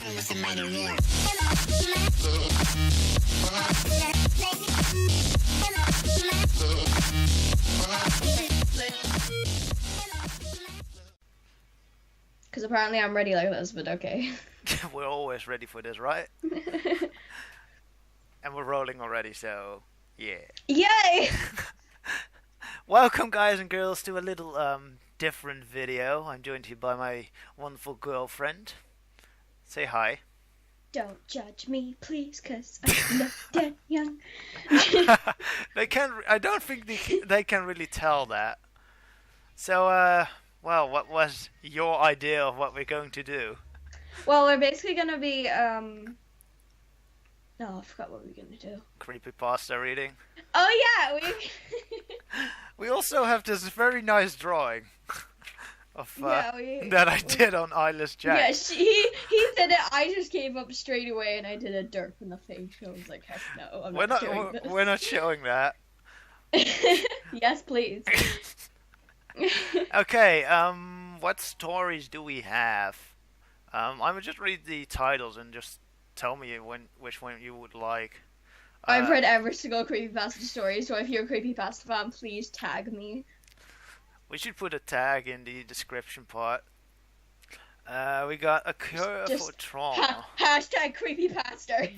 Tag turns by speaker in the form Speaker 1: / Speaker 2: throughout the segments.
Speaker 1: Because apparently I'm ready like this, but okay.
Speaker 2: We're always ready for this, right? And we're rolling already, so yeah.
Speaker 1: Yay!
Speaker 2: Welcome, guys and girls, to a little different video. I'm joined here by my wonderful girlfriend. Say hi.
Speaker 1: Don't judge me, please, cause I look dead young.
Speaker 2: They can. I don't think they can really tell that. So, well, what was your idea of what we're going to do?
Speaker 1: Well, we're basically gonna be No, I forgot what we were gonna do.
Speaker 2: Creepypasta reading.
Speaker 1: Oh yeah,
Speaker 2: We also have this very nice drawing of that I did on Eyeless Jack.
Speaker 1: Yeah, he did it. I just gave up straight away, and I did a derp in the face. I was like, heck no, I'm not doing this.
Speaker 2: We're not showing that.
Speaker 1: Yes, please.
Speaker 2: Okay. What stories do we have? I would just read the titles and just tell me which one you would like.
Speaker 1: I've read every single creepypasta story, so if you're a creepypasta fan, please tag me.
Speaker 2: We should put a tag in the description part. We got a cure for trauma.
Speaker 1: Hashtag creepypasta.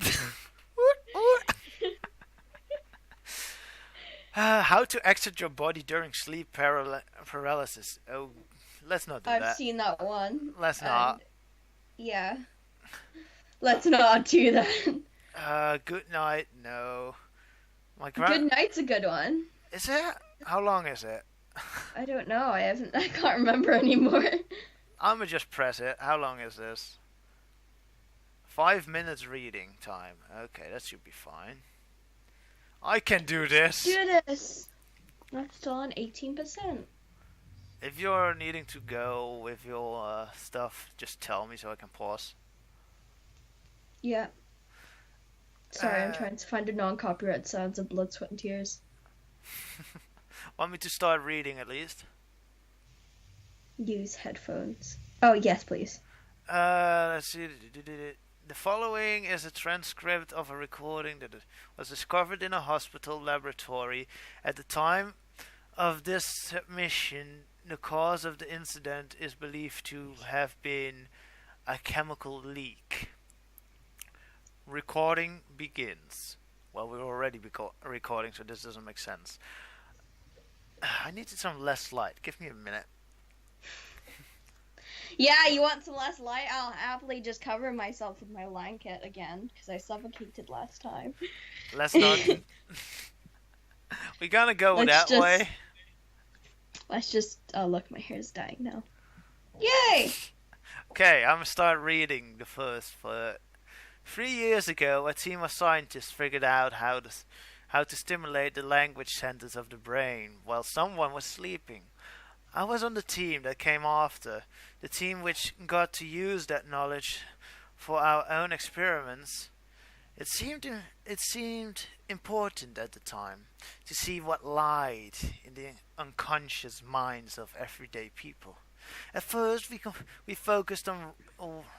Speaker 2: How to exit your body during sleep paralysis. Oh, let's not do that.
Speaker 1: I've seen that one.
Speaker 2: Let's not.
Speaker 1: Yeah. Let's not do that.
Speaker 2: Good night. No.
Speaker 1: Good night's a good one.
Speaker 2: Is it? How long is it?
Speaker 1: I don't know. I can't remember anymore.
Speaker 2: I'ma just press it. How long is this? 5 minutes reading time. Okay, that should be fine. I can do this.
Speaker 1: Do this. That's still on 18%.
Speaker 2: If you're needing to go with your stuff, just tell me so I can pause.
Speaker 1: Yeah. Sorry, I'm trying to find a non-copyright sounds of blood, sweat, and tears.
Speaker 2: Want me to start reading at least?
Speaker 1: Use headphones. Oh, yes, please.
Speaker 2: Let's see. The following is a transcript of a recording that was discovered in a hospital laboratory. At the time of this submission, the cause of the incident is believed to have been a chemical leak. Recording begins. Well, we're already recording, so this doesn't make sense. I need some less light. Give me a minute.
Speaker 1: Yeah, you want some less light? I'll happily just cover myself with my blanket again, because I suffocated last time.
Speaker 2: Let's not. We're gonna go that way.
Speaker 1: Let's just... Oh, look, my hair's dying now. Yay!
Speaker 2: Okay, I'm gonna start reading the first part. 3 years ago, a team of scientists figured out how to stimulate the language centers of the brain while someone was sleeping. I was on the team that came after, the team which got to use that knowledge for our own experiments. It seemed important at the time to see what lied in the unconscious minds of everyday people. At first, we focused on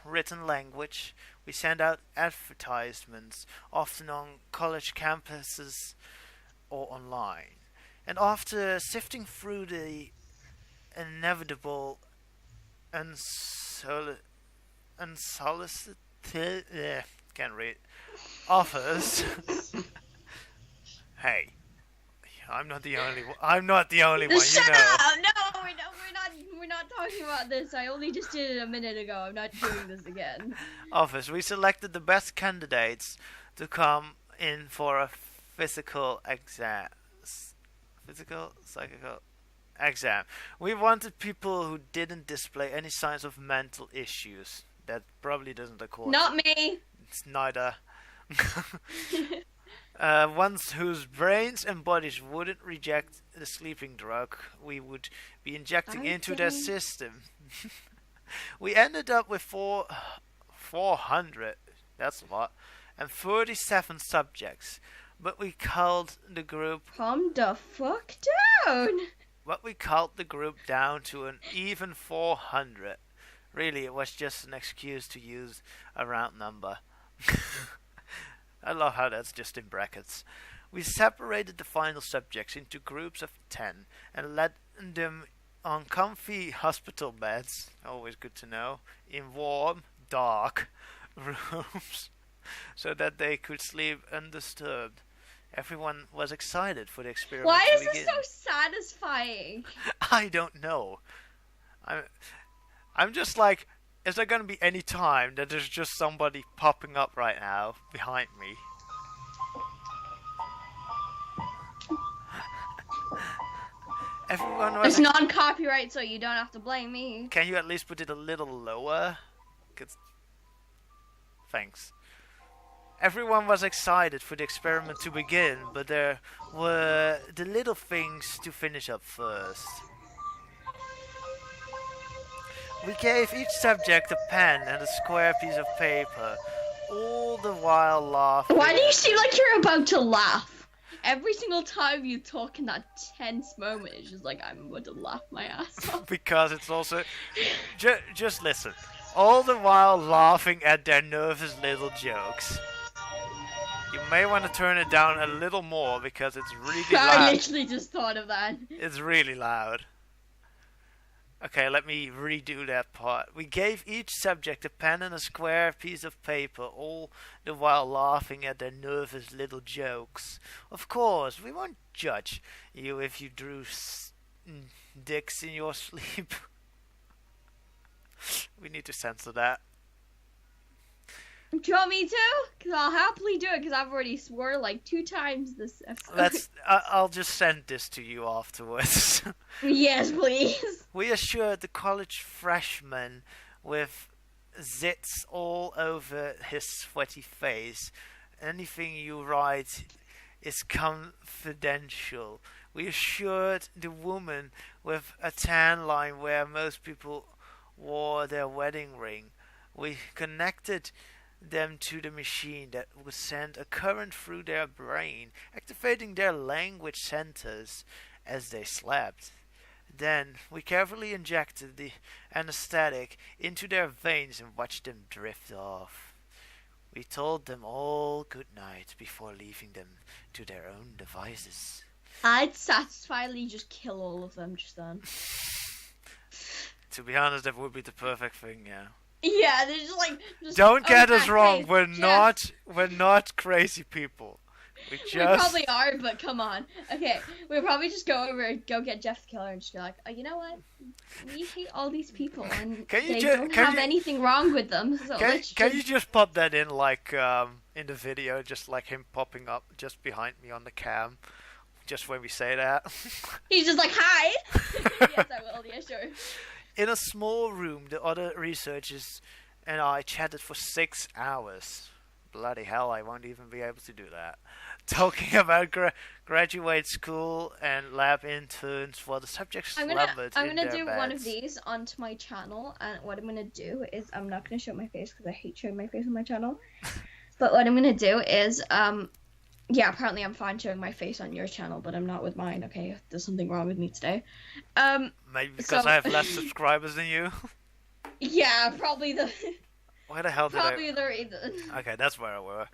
Speaker 2: written language. We sent out advertisements, often on college campuses or online. And after sifting through the inevitable unsolicited can't read offers. Hey, I'm not the only one. I'm not the only one.
Speaker 1: Shut up! No, we're not talking about this. I only just did it a minute ago. I'm not doing this again.
Speaker 2: Offers. We selected the best candidates to come in for a psychical exam. We wanted people who didn't display any signs of mental issues. That probably doesn't accord.
Speaker 1: Not me.
Speaker 2: It's neither. Ones whose brains and bodies wouldn't reject the sleeping drug we would be injecting into their system. We ended up with 400. That's a lot. And 37 subjects. But we culled the group...
Speaker 1: Calm the fuck down!
Speaker 2: But we culled the group down to an even 400. Really, it was just an excuse to use a round number. I love how that's just in brackets. We separated the final subjects into groups of 10 and led them on comfy hospital beds, always good to know, in warm, dark rooms so that they could sleep undisturbed. Everyone was excited for the experiment
Speaker 1: Why
Speaker 2: to
Speaker 1: is this
Speaker 2: begin.
Speaker 1: so satisfying?
Speaker 2: I don't know. I'm just like, is there going to be any time that there's just somebody popping up right now behind me? Everyone was.
Speaker 1: It's non-copyright, so you don't have to blame me.
Speaker 2: Can you at least put it a little lower? 'Cause... Thanks. Everyone was excited for the experiment to begin, but there were the little things to finish up first. We gave each subject a pen and a square piece of paper, all the while laughing.
Speaker 1: Why do you seem like you're about to laugh? Every single time you talk in that tense moment, it's just like, I'm about to laugh my ass off.
Speaker 2: Because it's also... just listen. All the while laughing at their nervous little jokes. You may want to turn it down a little more because it's really loud.
Speaker 1: I literally just thought of that.
Speaker 2: It's really loud. Okay, let me redo that part. We gave each subject a pen and a square piece of paper, all the while laughing at their nervous little jokes. Of course, we won't judge you if you drew dicks in your sleep. We need to censor that.
Speaker 1: Do you want me to? Because I'll happily do it, because I've already swore like 2 times this episode.
Speaker 2: I'll just send this to you afterwards.
Speaker 1: Yes, please.
Speaker 2: We assured the college freshman with zits all over his sweaty face. Anything you write is confidential. We assured the woman with a tan line where most people wore their wedding ring. We connected them to the machine that would send a current through their brain, activating their language centers as they slept. Then we carefully injected the anesthetic into their veins and watched them drift off. We told them all good night before leaving them to their own devices.
Speaker 1: I'd satisfyingly just kill all of them just then.
Speaker 2: To be honest, that would be the perfect thing, yeah.
Speaker 1: Yeah, they're just like...
Speaker 2: Don't get us wrong,
Speaker 1: hey,
Speaker 2: we're not crazy people. We
Speaker 1: probably are, but come on. Okay, we'll probably just go get Jeff the Killer and just be like, oh, you know what? We hate all these people, and they don't have anything wrong with them. So
Speaker 2: can you just pop that in, like, in the video, just like him popping up just behind me on the cam, just when we say that?
Speaker 1: He's just like, hi! Yes, I will, yeah, sure.
Speaker 2: In a small room, the other researchers and I chatted for 6 hours. Bloody hell, I won't even be able to do that. Talking about graduate school and lab interns for the subjects
Speaker 1: I'm
Speaker 2: loved
Speaker 1: gonna
Speaker 2: in their
Speaker 1: do
Speaker 2: beds.
Speaker 1: one of these onto my channel, and what I'm gonna do is, I'm not gonna show my face because I hate showing my face on my channel. But what I'm gonna do is, yeah, apparently I'm fine showing my face on your channel, but I'm not with mine. Okay, there's something wrong with me today.
Speaker 2: Maybe because I have less subscribers than you.
Speaker 1: Yeah, probably the.
Speaker 2: Why the hell did
Speaker 1: probably the reason.
Speaker 2: Okay, that's where I were.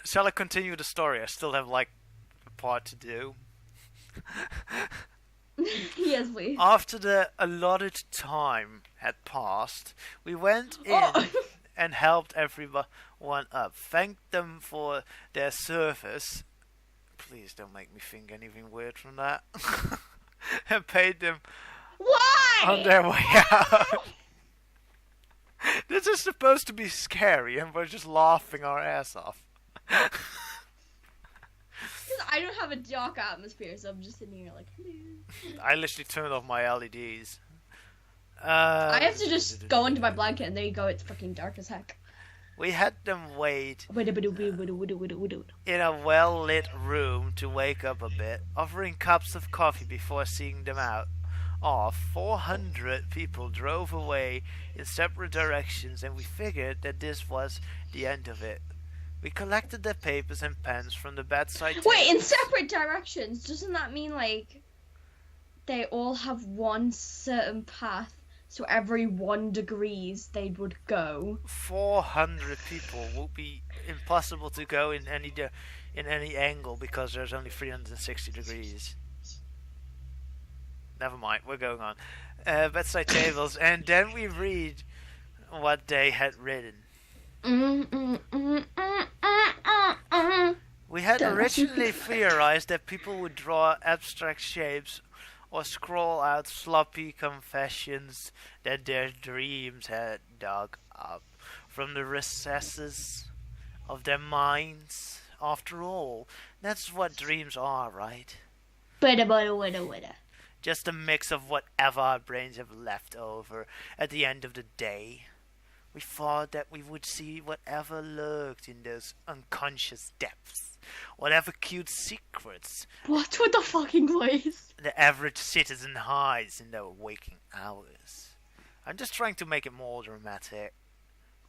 Speaker 2: Shall I continue the story? I still have like a part to do.
Speaker 1: Yes, please.
Speaker 2: After the allotted time had passed, we went in and helped everyone up. Thanked them for their service. Please don't make me think anything weird from that. And paid them on their way out. This is supposed to be scary, and we're just laughing our ass off.
Speaker 1: I don't have a dark atmosphere, so I'm just sitting here like, hello.
Speaker 2: I literally turned off my LEDs.
Speaker 1: I have to just go into my blanket, and there you go, it's fucking dark as heck.
Speaker 2: We had them wait in a well-lit room to wake up a bit, offering cups of coffee before seeing them out. 400 people drove away in separate directions, and we figured that this was the end of it. We collected their papers and pens from the bedside table.
Speaker 1: Wait, in separate directions? Doesn't that mean, like, they all have one certain path? So every 1 degrees they would go.
Speaker 2: 400 people will be impossible to go in any angle because there's only 360 degrees. Never mind, we're going on. Bedside tables, and then we read what they had written. We had originally theorized that people would draw abstract shapes or scroll out sloppy confessions that their dreams had dug up from the recesses of their minds. After all, that's what dreams are, right? Just a mix of whatever our brains have left over at the end of the day. We thought that we would see whatever lurked in those unconscious depths. Whatever cute secrets.
Speaker 1: What's with the fucking voice?
Speaker 2: The average citizen hides in their waking hours. I'm just trying to make it more dramatic.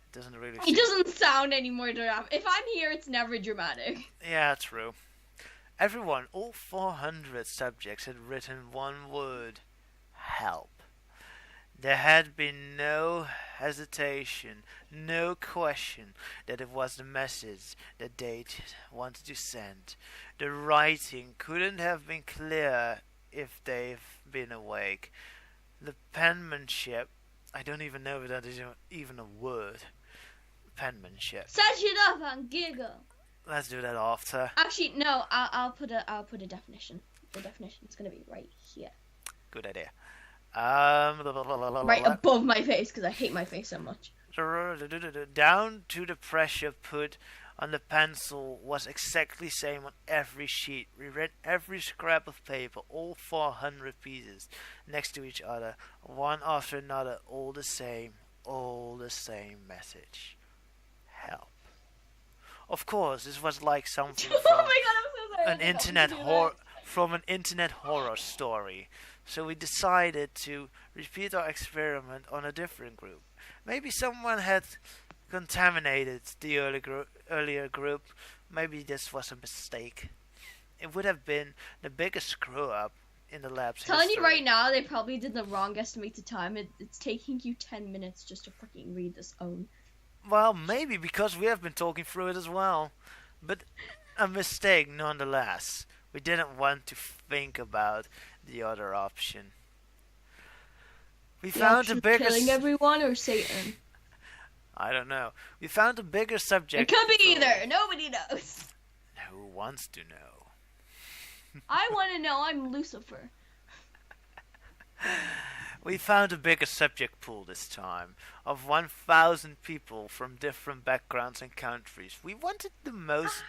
Speaker 2: It doesn't really.
Speaker 1: It doesn't sound any more dramatic. If I'm here, it's never dramatic.
Speaker 2: Yeah, true. Everyone, all 400 subjects, had written one word: help. There had been no hesitation, no question that it was the message that they'd wanted to send. The writing couldn't have been clearer if they've been awake. The penmanship, I don't even know if that is even a word. Penmanship.
Speaker 1: Search it up and giggle.
Speaker 2: Let's do that after.
Speaker 1: Actually, no. I'll put a definition. The definition's gonna be right here.
Speaker 2: Good idea.
Speaker 1: Right above my face because I hate my face so much.
Speaker 2: Down to the pressure put on the pencil was exactly same on every sheet. We read every scrap of paper, all 400 pieces, next to each other, one after another, all the same message. Help. Of course, this was like something from
Speaker 1: Oh my god, I'm so sorry.
Speaker 2: an internet horror story. So we decided to repeat our experiment on a different group. Maybe someone had contaminated the earlier group. Maybe this was a mistake. It would have been the biggest screw-up in the lab's
Speaker 1: Telling
Speaker 2: history.
Speaker 1: you right now, they probably did the wrong estimated time. It's taking you 10 minutes just to freaking read this own.
Speaker 2: Well, maybe because we have been talking through it as well. But a mistake nonetheless. We didn't want to think about the other option. We found a bigger...
Speaker 1: Killing everyone or Satan?
Speaker 2: I don't know. We found a bigger subject.
Speaker 1: It could be either. Nobody knows.
Speaker 2: Who wants to know?
Speaker 1: I want to know. I'm Lucifer.
Speaker 2: We found a bigger subject pool this time, of 1,000 people from different backgrounds and countries. We wanted the most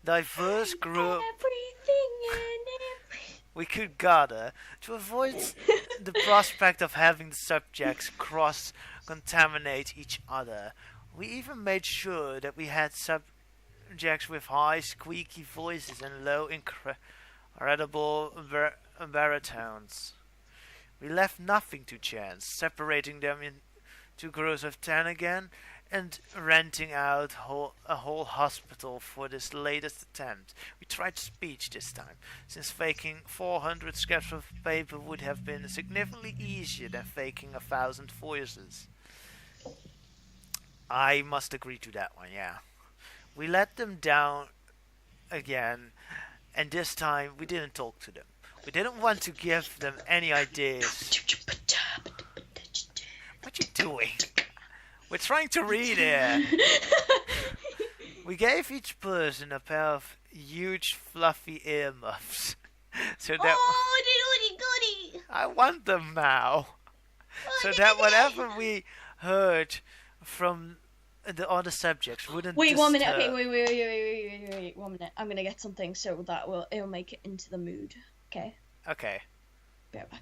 Speaker 2: diverse group we could gather to avoid the prospect of having the subjects cross-contaminate each other. We even made sure that we had subjects with high, squeaky voices and low, incredible baritones. We left nothing to chance, separating them into groups of 10 again, and renting out a whole hospital for this latest attempt. We tried speech this time, since faking 400 scraps of paper would have been significantly easier than faking 1,000 voices. I must agree to that one, yeah. We let them down again, and this time we didn't talk to them. We didn't want to give them any ideas. What you doing? We're trying to read here. We gave each person a pair of huge fluffy earmuffs. So that
Speaker 1: goody.
Speaker 2: I want them now. So that whatever we heard from the other subjects wouldn't
Speaker 1: Wait, 1 minute.
Speaker 2: disturb.
Speaker 1: Okay, wait. 1 minute. I'm gonna get something so that it'll make it into the mood. Okay.
Speaker 2: Okay.
Speaker 1: Be right back.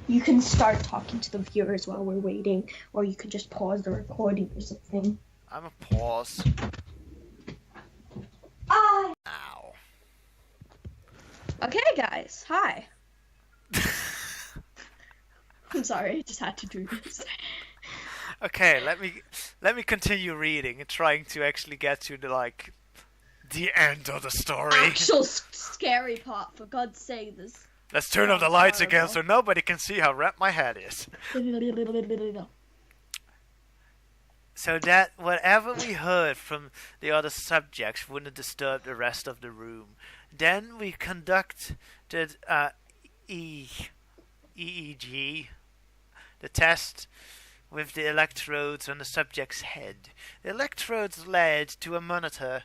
Speaker 1: You can start talking to the viewers while we're waiting, or you could just pause the recording or something.
Speaker 2: I'm a pause.
Speaker 1: Ah.
Speaker 2: Ow.
Speaker 1: Okay, guys. Hi. I'm sorry. I just had to do this.
Speaker 2: Okay, let me continue reading and trying to actually get to the end of the story.
Speaker 1: Actual scary part, for God's sake. This.
Speaker 2: Let's turn off the lights again so nobody can see how red my head is. So that whatever we heard from the other subjects wouldn't disturb the rest of the room. Then we conducted EEG, the test with the electrodes on the subject's head. The electrodes led to a monitor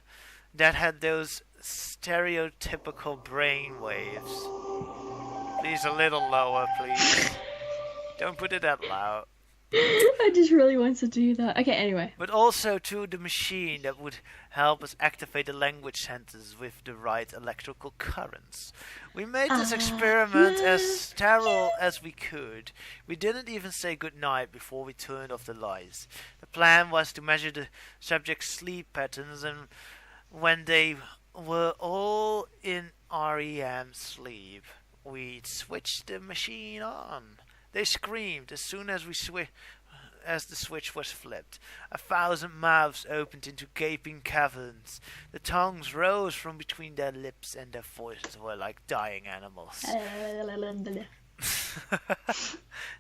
Speaker 2: that had those stereotypical brain waves. Please, a little lower, please. Don't put it that loud.
Speaker 1: I just really want to do that. Okay, anyway.
Speaker 2: But also to the machine that would help us activate the language centers with the right electrical currents. We made this experiment as sterile as we could. We didn't even say goodnight before we turned off the lights. The plan was to measure the subject's sleep patterns, and when they were all in REM sleep, we'd switch the machine on. They screamed as soon as as the switch was flipped. 1,000 mouths opened into gaping caverns. The tongues rose from between their lips, and their voices were like dying animals.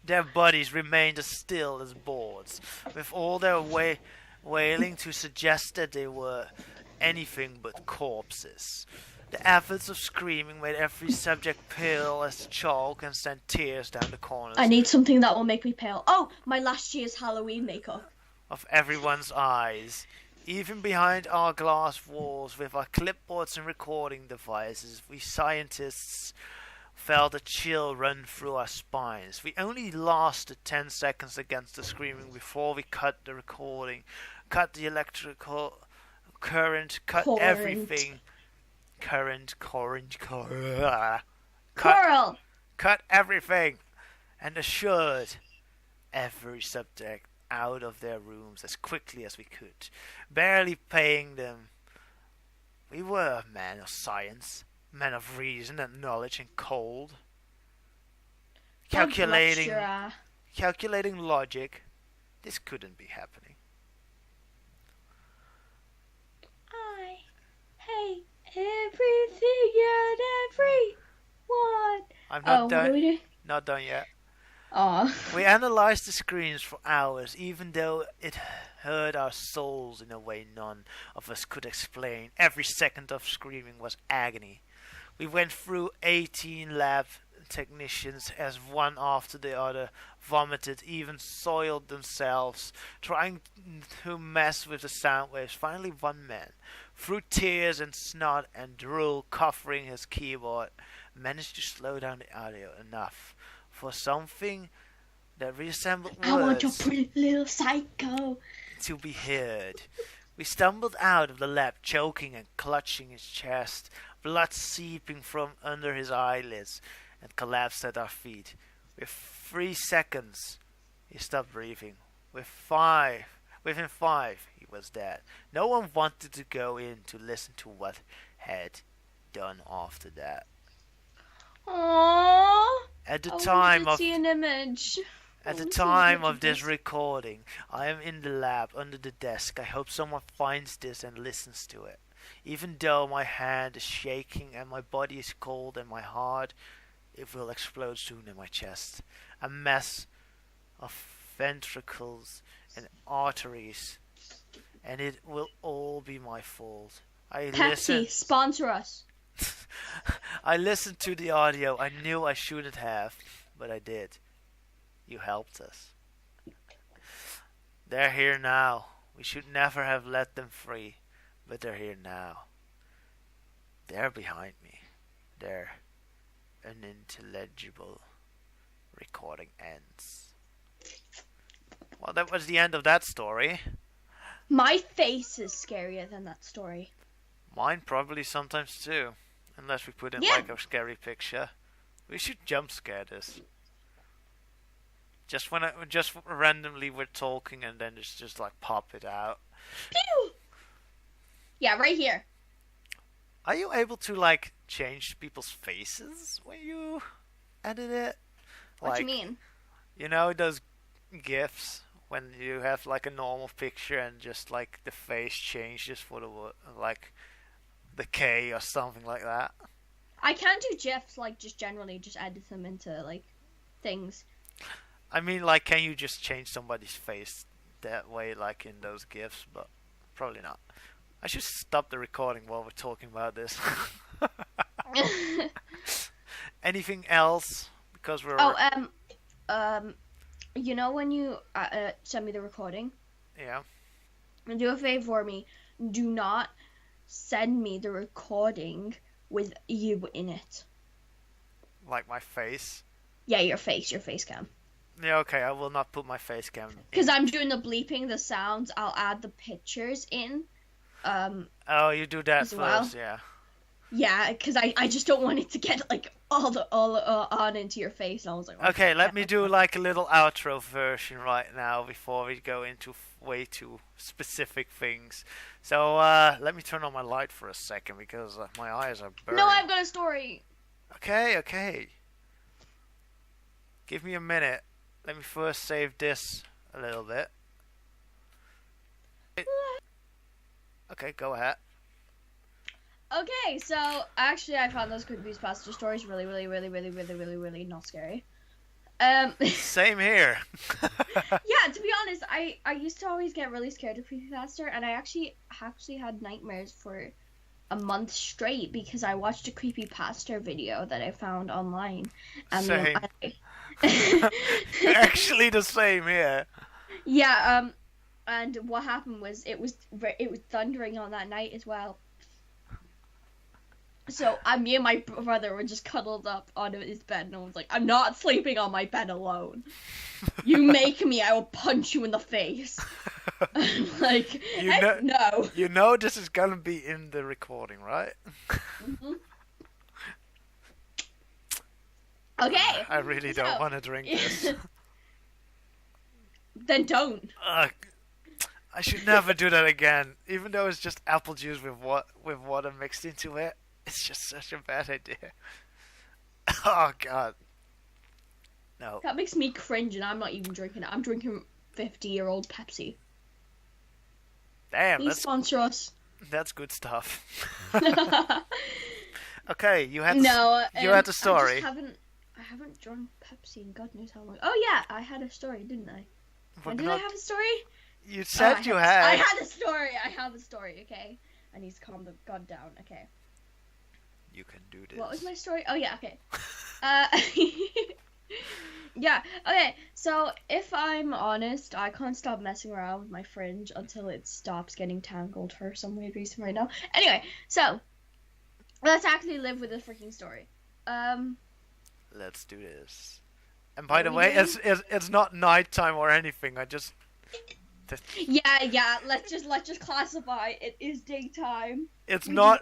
Speaker 2: Their bodies remained as still as boards, with all their wailing to suggest that they were anything but corpses. The efforts of screaming made every subject pale as chalk and sent tears down the corners.
Speaker 1: I need something that will make me pale. Oh, my last year's Halloween makeup.
Speaker 2: Of everyone's eyes. Even behind our glass walls with our clipboards and recording devices, we scientists felt a chill run through our spines. We only lasted 10 seconds against the screaming before we cut the recording, cut the electrical current, cut everything. Cut everything, and assured every subject out of their rooms as quickly as we could, barely paying them. We were men of science, men of reason and knowledge and cold. Calculating logic. This couldn't be happening.
Speaker 1: I hate everything and everyone.
Speaker 2: I'm not done.
Speaker 1: What do we do?
Speaker 2: Not done yet.
Speaker 1: Oh.
Speaker 2: We analyzed the screams for hours, even though it hurt our souls in a way none of us could explain. Every second of screaming was agony. We went through 18 lab technicians as one after the other vomited, even soiled themselves, trying to mess with the sound waves. Finally, one man, through tears and snot and drool covering his keyboard, managed to slow down the audio enough for something that resembled words.
Speaker 1: I want your pretty little psycho
Speaker 2: to be heard. We stumbled out of the lab, choking and clutching his chest, blood seeping from under his eyelids, and collapsed at our feet. With 3 seconds, he stopped breathing. Within five, he was dead. No one wanted to go in to listen to what had done after that.
Speaker 1: Aww.
Speaker 2: At the time of
Speaker 1: see an image.
Speaker 2: At the time of this recording, I am in the lab under the desk. I hope someone finds this and listens to it. Even though my hand is shaking and my body is cold and my heart, it will explode soon in my chest. A mess of ventricles and arteries, and it will all be my fault.
Speaker 1: Pepsi, sponsor us.
Speaker 2: I listened to the audio. I knew I shouldn't have, but I did. You helped us. They're here now. We should never have let them free, but they're here now. They're behind me. Their unintelligible recording ends. Well, that was the end of that story.
Speaker 1: My face is scarier than that story.
Speaker 2: Mine probably sometimes too. Unless we put in like a scary picture. We should jump scare this. Just randomly we're talking and then just like pop it out.
Speaker 1: Pew! Yeah, right here.
Speaker 2: Are you able to like change people's faces when you edit it?
Speaker 1: What do you mean?
Speaker 2: You know those GIFs when you have like a normal picture and just like the face changes for the like the K or something like that.
Speaker 1: I can't do GIFs, like, just generally, just edit them into, like, things.
Speaker 2: I mean, like, can you just change somebody's face that way, like in those GIFs? But probably not. I should stop the recording while we're talking about this. Anything else? Because we're...
Speaker 1: You know when you send me the recording?
Speaker 2: Yeah.
Speaker 1: Do a favor for me. Do not send me the recording with you in it.
Speaker 2: Like my face?
Speaker 1: Yeah, your face cam.
Speaker 2: Yeah, okay, I will not put my face cam.
Speaker 1: Because I'm doing the bleeping, the sounds, I'll add the pictures in.
Speaker 2: Oh, you do that first,
Speaker 1: well.
Speaker 2: yeah.
Speaker 1: Yeah, because I just don't want it to get, like, all on into your face. And I was like,
Speaker 2: okay, let me do, like, a little outro version right now before we go into way too specific things. So, let me turn on my light for a second because my eyes are burning.
Speaker 1: No, I've got a story.
Speaker 2: Okay. Give me a minute. Let me first save this a little bit. Okay, go ahead.
Speaker 1: Okay, so actually I found those Creepypasta stories really not scary.
Speaker 2: Same here.
Speaker 1: Yeah, to be honest, I used to always get really scared of Creepypasta, and I actually had nightmares for a month straight because I watched a Creepypasta video that I found online.
Speaker 2: Same. Actually the same here.
Speaker 1: Yeah, and what happened was it was thundering on that night as well. So me and my brother were just cuddled up on his bed, and I was like, I'm not sleeping on my bed alone. You make me, I will punch you in the face. Like, no.
Speaker 2: You know this is gonna be in the recording, right?
Speaker 1: Mm-hmm. Okay.
Speaker 2: I really don't want to drink this.
Speaker 1: Then don't.
Speaker 2: I should never do that again. Even though it's just apple juice with water mixed into it. It's just such a bad idea. Oh, God. No.
Speaker 1: That makes me cringe, and I'm not even drinking it. I'm drinking 50-year-old Pepsi.
Speaker 2: Damn,
Speaker 1: Please sponsor us.
Speaker 2: That's good stuff. Okay, you had the story.
Speaker 1: I haven't drunk Pepsi in God knows how long. Oh yeah, I had a story, didn't I? Did I have a story?
Speaker 2: You said you had.
Speaker 1: I had a story. I have a story. Okay, I need to calm the God down. Okay.
Speaker 2: You can do this.
Speaker 1: What was my story? Oh yeah. Okay. Yeah. Okay. So if I'm honest, I can't stop messing around with my fringe until it stops getting tangled for some weird reason right now. Anyway, so let's actually live with the freaking story.
Speaker 2: Let's do this. And by the way, it's not nighttime or anything. I just.
Speaker 1: Yeah. Let's just classify. It is daytime.
Speaker 2: It's not.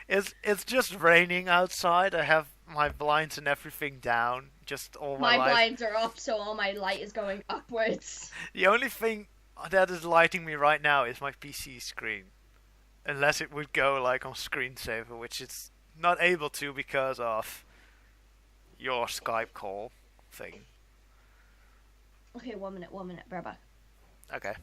Speaker 2: It's just raining outside. I have my blinds and everything down. Just all my light.
Speaker 1: Blinds are up, so all my light is going upwards.
Speaker 2: The only thing that is lighting me right now is my PC screen, unless it would go like on screensaver, which it's not able to because of your Skype call thing.
Speaker 1: Okay, 1 minute. Bear back.
Speaker 2: Okay.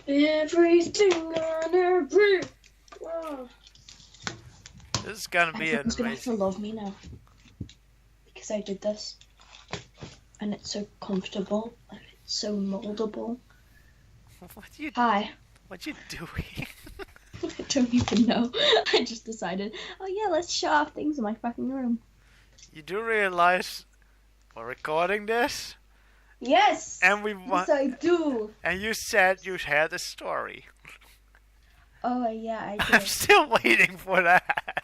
Speaker 1: Everything on her brain. Wow.
Speaker 2: This is gonna be an
Speaker 1: Everyone's gonna
Speaker 2: amazing.
Speaker 1: have to love me now because I did this, and it's so comfortable and it's so moldable. Hi.
Speaker 2: What you doing?
Speaker 1: I don't even know. I just decided, oh yeah, let's show off things in my fucking room.
Speaker 2: You do realize we're recording this?
Speaker 1: Yes!
Speaker 2: And
Speaker 1: yes, I do!
Speaker 2: And you said you had a story.
Speaker 1: Oh, yeah, I did.
Speaker 2: I'm still waiting for that.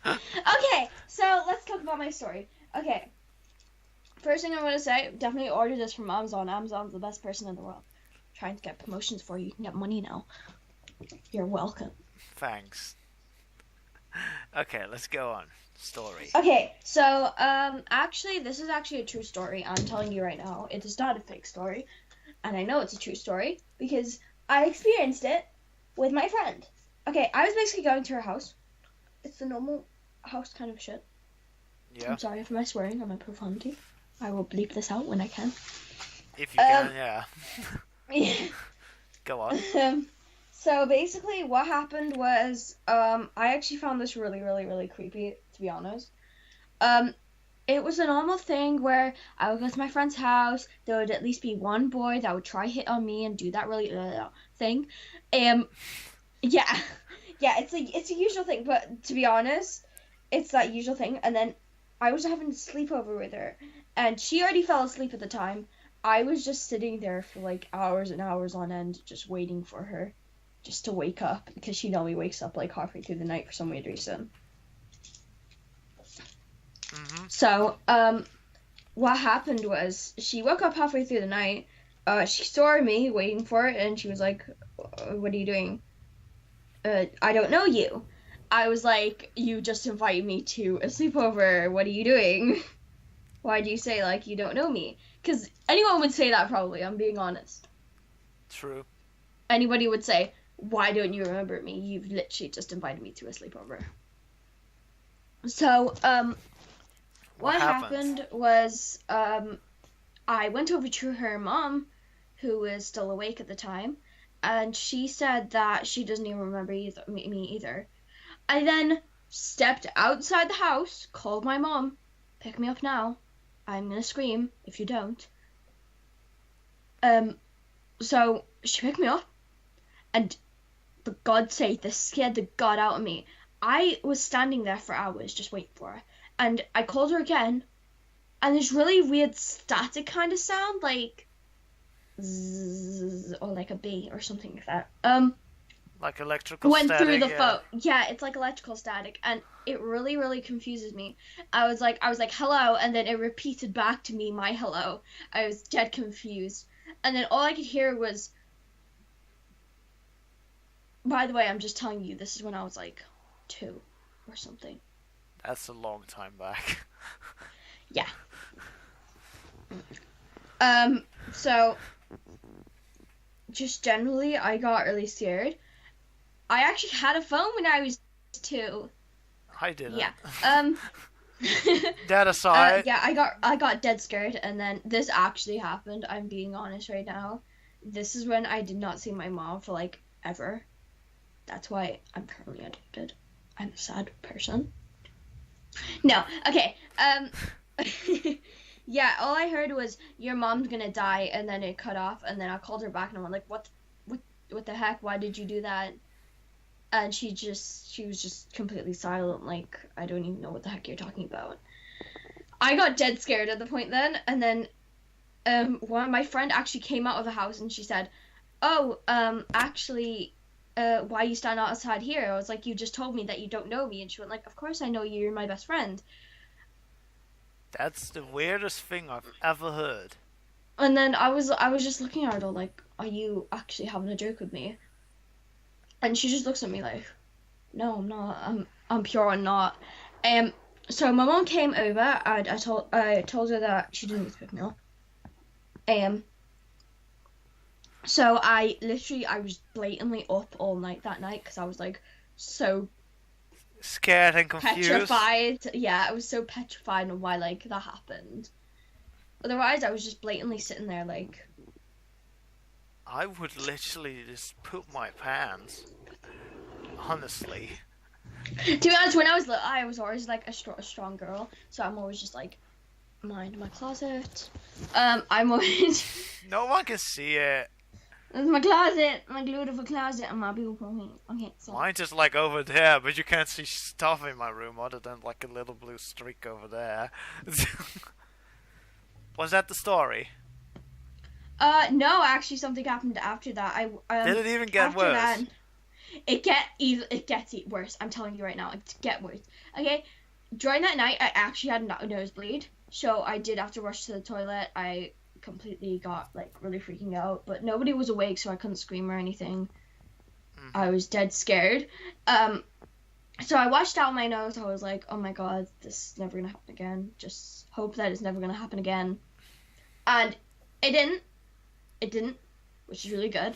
Speaker 1: Okay, so let's talk about my story. Okay. First thing I'm going to say, definitely order this from Amazon. Amazon's the best person in the world. Trying to get promotions for you. You can get money now. You're welcome.
Speaker 2: Thanks. Okay, let's go on. Story.
Speaker 1: Okay, so, actually, this is actually a true story. I'm telling you right now. It is not a fake story. And I know it's a true story because I experienced it with my friend. Okay, I was basically going to her house. It's the normal house kind of shit.
Speaker 2: Yeah.
Speaker 1: I'm sorry for my swearing or my profanity. I will bleep this out when I can.
Speaker 2: If you can, yeah.
Speaker 1: Yeah.
Speaker 2: Go on.
Speaker 1: So basically, what happened was, I actually found this really, really, really creepy, to be honest. Um, it was a normal thing where I would go to my friend's house. There would at least be one boy that would try hit on me and do that really thing. Um, yeah, yeah, it's a usual thing. But to be honest, it's that usual thing. And then I was having a sleepover with her, and she already fell asleep at the time. I was just sitting there for like hours and hours on end, just waiting for her, just to wake up because she normally wakes up like halfway through the night for some weird reason. So, what happened was she woke up halfway through the night. She saw me waiting for it, and she was like, "What are you doing?" I don't know you. I was like, "You just invited me to a sleepover. What are you doing? Why do you say like you don't know me?" Because anyone would say that probably. I'm being honest.
Speaker 2: True.
Speaker 1: Anybody would say, "Why don't you remember me? You've literally just invited me to a sleepover." So, what happened was, I went over to her mom, who was still awake at the time, and she said that she doesn't even remember me either. I then stepped outside the house, called my mom, "Pick me up now. I'm gonna scream if you don't." So she picked me up, and for God's sake, this scared the God out of me. I was standing there for hours just waiting for her. And I called her again, and this really weird static kind of sound, like zzz, or like a bee or something like that.
Speaker 2: Like electrical
Speaker 1: went
Speaker 2: static,
Speaker 1: through the
Speaker 2: yeah.
Speaker 1: phone. Yeah, it's like electrical static, and it really, really confuses me. I was like, hello, and then it repeated back to me my hello. I was dead confused, and then all I could hear was. By the way, I'm just telling you, this is when I was like 2 or something.
Speaker 2: That's a long time back.
Speaker 1: Yeah. So just generally I got really scared. I actually had a phone when I was 2.
Speaker 2: I didn't.
Speaker 1: Yeah.
Speaker 2: That aside.
Speaker 1: Yeah, I got dead scared, and then this actually happened. I'm being honest right now. This is when I did not see my mom for like ever. That's why I'm currently adopted. I'm a sad person. No, okay. Yeah, all I heard was your mom's gonna die, and then it cut off, and then I called her back, and I'm like, what the heck? Why did you do that? And she was just completely silent, like, I don't even know what the heck you're talking about. I got dead scared at the point then, and then my friend actually came out of the house, and she said, "Oh, actually, why you stand outside here?" I was like, "You just told me that you don't know me." And she went like, "Of course I know you, you're my best friend."
Speaker 2: That's the weirdest thing I've ever heard.
Speaker 1: And then I was just looking at her like, "Are you actually having a joke with me?" And she just looks at me like, "No, I'm not. I'm pure I'm not." So my mom came over, and I told her that she didn't need to pick me up. So I was blatantly up all night that night because I was like so
Speaker 2: scared and confused.
Speaker 1: Petrified. Yeah, I was so petrified on why like that happened. Otherwise, I was just blatantly sitting there like.
Speaker 2: I would literally just poop my pants. Honestly.
Speaker 1: To be honest, when I was little, I was always like a strong girl, so I'm always just like, mind my closet. I'm always.
Speaker 2: No one can see it.
Speaker 1: It's my closet, my beautiful closet, and my beautiful. Okay, so.
Speaker 2: Mine's just like over there, but you can't see stuff in my room other than like a little blue streak over there. Was that the story?
Speaker 1: No, actually, something happened after that.
Speaker 2: Did it even get worse?
Speaker 1: That, it gets worse. I'm telling you right now, it gets worse. Okay, during that night, I actually had a nosebleed, so I did have to rush to the toilet. I completely got like really freaking out, but nobody was awake, so I couldn't scream or anything. I was dead scared. So I washed out my nose. I was like, oh my god, this is never gonna happen again. Just hope that it's never gonna happen again. And it didn't, which is really good.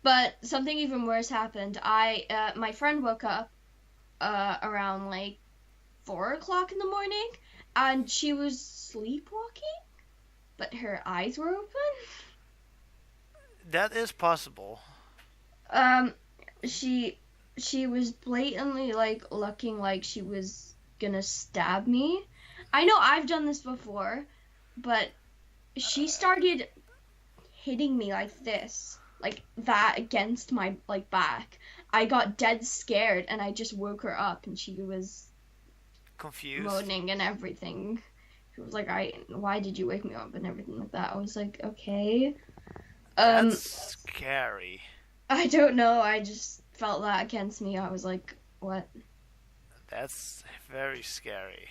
Speaker 1: But something even worse happened. My friend woke up around like 4 o'clock in the morning, and she was sleepwalking, but her eyes were open.
Speaker 2: That is possible.
Speaker 1: Um, she she was blatantly like looking like she was gonna stab me. I know I've done this before, but she started hitting me like this, like that against my like back. I got dead scared and I just woke her up and she was
Speaker 2: Confused.
Speaker 1: moaning and everything. She was like, why did you wake me up and everything like that. I was like, okay.
Speaker 2: That's scary.
Speaker 1: I don't know. I just felt that against me. I was like, what?
Speaker 2: That's very scary.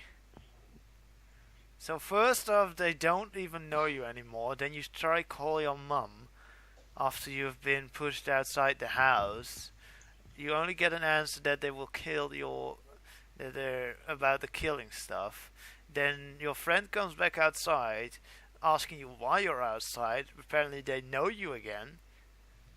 Speaker 2: So first off, they don't even know you anymore. Then you try call your mum after you've been pushed outside the house. You only get an answer that they will kill your... that they're about the killing stuff. Then your friend comes back outside asking you why you're outside. Apparently they know you again.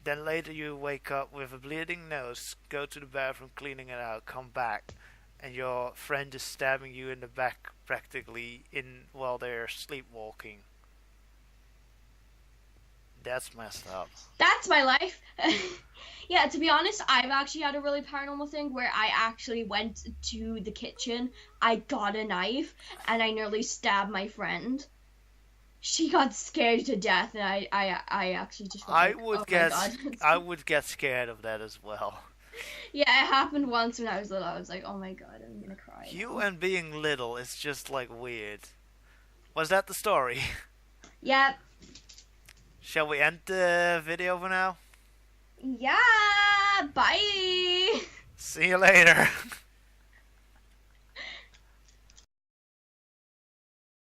Speaker 2: Then later you wake up with a bleeding nose, go to the bathroom, cleaning it out, come back, and your friend is stabbing you in the back practically in while they're sleepwalking. That's messed up.
Speaker 1: That's my life. Yeah, to be honest, I've actually had a really paranormal thing where I actually went to the kitchen, I got a knife, and I nearly stabbed my friend. She got scared to death, and I actually just went like, oh my God.
Speaker 2: I would get scared of that as well.
Speaker 1: Yeah, it happened once when I was little. I was like, oh my God, I'm gonna cry.
Speaker 2: You and being little is just like weird. Was that the story?
Speaker 1: Yep.
Speaker 2: Shall we end the video for now?
Speaker 1: Yeah, bye.
Speaker 2: See you later.